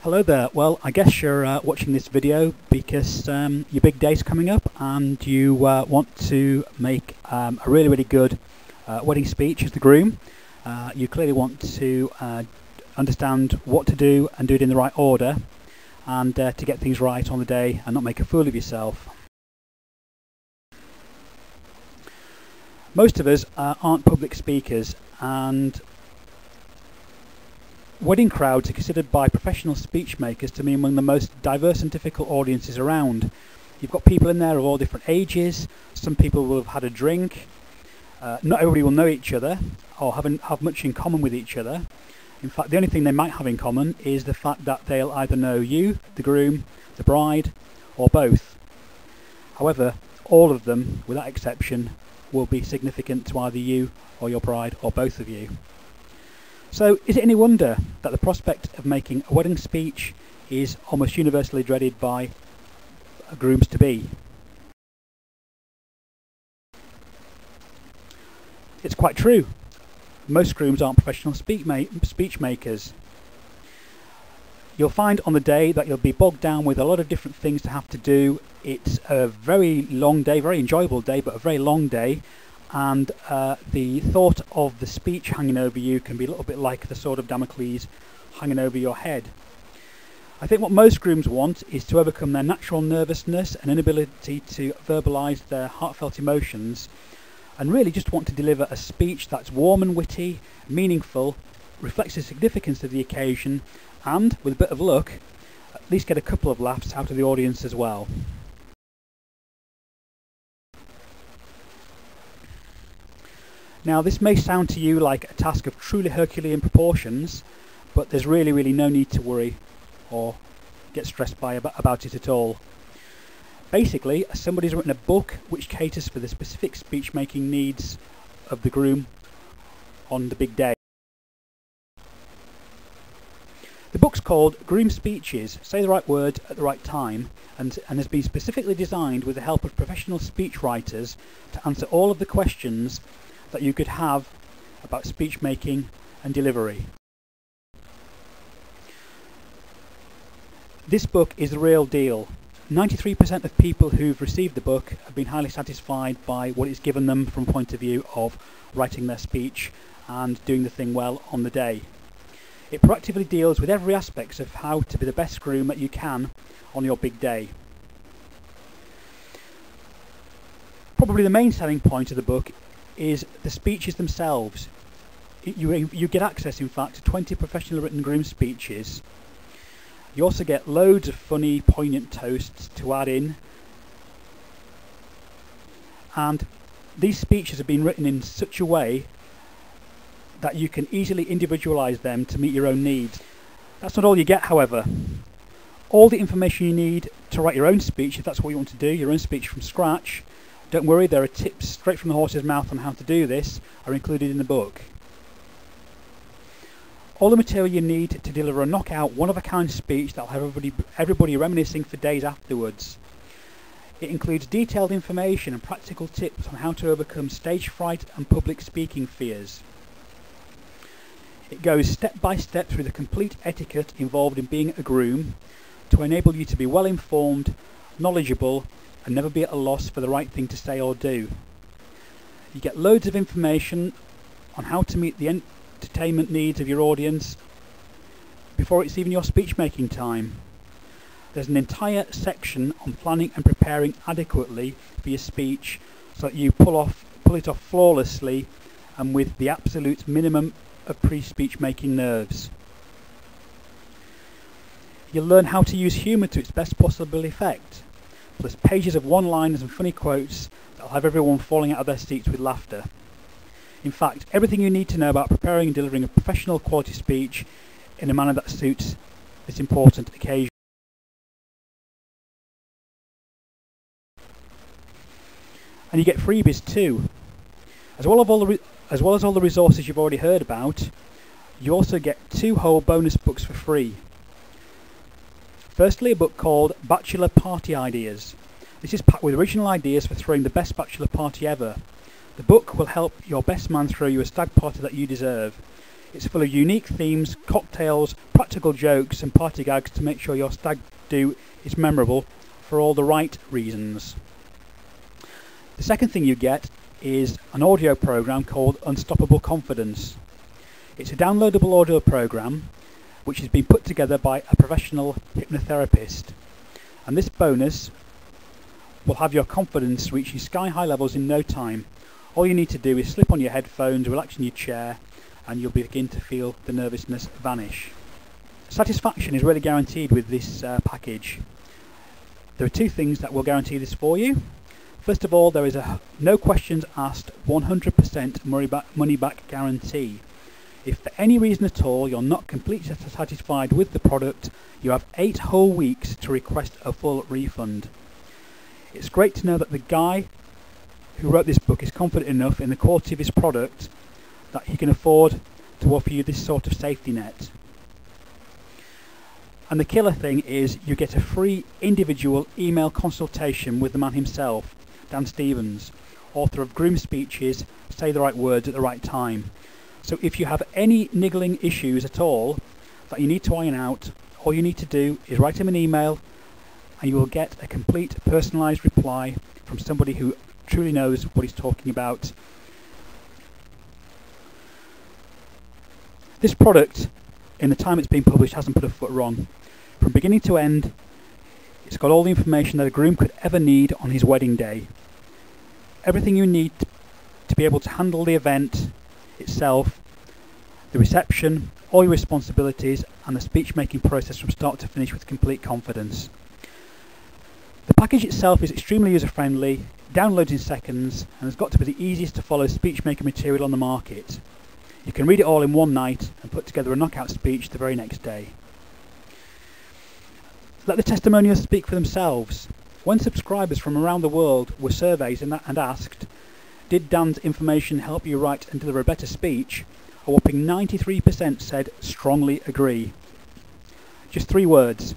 Hello there. Well, I guess you're watching this video because your big day's coming up and you want to make a really good wedding speech as the groom. You clearly want to understand what to do and do it in the right order, and to get things right on the day and not make a fool of yourself. Most of us aren't public speakers, and wedding crowds are considered by professional speech makers to be among the most diverse and difficult audiences around. You've got people in there of all different ages. Some people will have had a drink. Not everybody will know each other or have much in common with each other. In fact, the only thing they might have in common is the fact that they'll either know you, the groom, the bride, or both. However, all of them, without exception, will be significant to either you or your bride or both of you. So is it any wonder that the prospect of making a wedding speech is almost universally dreaded by grooms-to-be? It's quite true. Most grooms aren't professional speech makers. You'll find on the day that you'll be bogged down with a lot of different things to have to do. It's a very long day, very enjoyable day, but a very long day. And the thought of the speech hanging over you can be a little bit like the sword of Damocles hanging over your head. I think what most grooms want is to overcome their natural nervousness and inability to verbalise their heartfelt emotions, and really just want to deliver a speech that's warm and witty, meaningful, reflects the significance of the occasion, and, with a bit of luck, at least get a couple of laughs out of the audience as well. Now, this may sound to you like a task of truly Herculean proportions, but there's really no need to worry or get stressed about it at all. Basically, somebody's written a book which caters for the specific speech-making needs of the groom on the big day. The book's called Groom Speeches, Say the Right Words at the Right Time, and has been specifically designed with the help of professional speech writers to answer all of the questions that you could have about speech making and delivery. This book is the real deal. 93% of people who've received the book have been highly satisfied by what it's given them from a point of view of writing their speech and doing the thing well on the day. It proactively deals with every aspect of how to be the best groom that you can on your big day. Probably the main selling point of the book is the speeches themselves. You get access, in fact, to 20 professionally written groom speeches. You also get loads of funny, poignant toasts to add in. And these speeches have been written in such a way that you can easily individualise them to meet your own needs. That's not all you get, however. All the information you need to write your own speech, if that's what you want to do, your own speech from scratch, don't worry, there are tips straight from the horse's mouth on how to do this, are included in the book. All the material you need to deliver a knockout, one-of-a-kind speech that will have everybody reminiscing for days afterwards. It includes detailed information and practical tips on how to overcome stage fright and public speaking fears. It goes step by step through the complete etiquette involved in being a groom to enable you to be well informed, knowledgeable, and never be at a loss for the right thing to say or do. You get loads of information on how to meet the entertainment needs of your audience before it's even your speech making time. There's an entire section on planning and preparing adequately for your speech so that you pull it off flawlessly and with the absolute minimum of pre-speech making nerves. You'll learn how to use humour to its best possible effect, plus pages of one-liners and funny quotes that will have everyone falling out of their seats with laughter. In fact, everything you need to know about preparing and delivering a professional quality speech in a manner that suits this important occasion. And you get freebies too. As well as all the resources you've already heard about, you also get 2 whole bonus books for free. Firstly, a book called Bachelor Party Ideas. This is packed with original ideas for throwing the best bachelor party ever. The book will help your best man throw you a stag party that you deserve. It's full of unique themes, cocktails, practical jokes and party gags to make sure your stag do is memorable for all the right reasons. The second thing you get is an audio program called Unstoppable Confidence. It's a downloadable audio program which has been put together by a professional hypnotherapist, and this bonus will have your confidence reaching sky-high levels in no time. All you need to do is slip on your headphones, relax in your chair, and you'll begin to feel the nervousness vanish. Satisfaction is really guaranteed with this package. There are two things that will guarantee this for you. First of all, there is a no questions asked 100% money back guarantee. If for any reason at all you're not completely satisfied with the product, you have 8 whole weeks to request a full refund. It's great to know that the guy who wrote this book is confident enough in the quality of his product that he can afford to offer you this sort of safety net. And the killer thing is you get a free individual email consultation with the man himself, Dan Stevens, author of Groom Speeches, Say the Right Words at the Right Time. So if you have any niggling issues at all that you need to iron out, all you need to do is write him an email and you will get a complete personalised reply from somebody who truly knows what he's talking about. This product, in the time it's been published, hasn't put a foot wrong. From beginning to end, it's got all the information that a groom could ever need on his wedding day. Everything you need to be able to handle the event itself, the reception, all your responsibilities, and the speech making process from start to finish with complete confidence. The package itself is extremely user friendly, downloads in seconds, and has got to be the easiest to follow speech making material on the market. You can read it all in one night and put together a knockout speech the very next day. Let the testimonials speak for themselves. When subscribers from around the world were surveyed and asked, did Dan's information help you write and deliver a better speech, a whopping 93% said strongly agree. Just 3 words: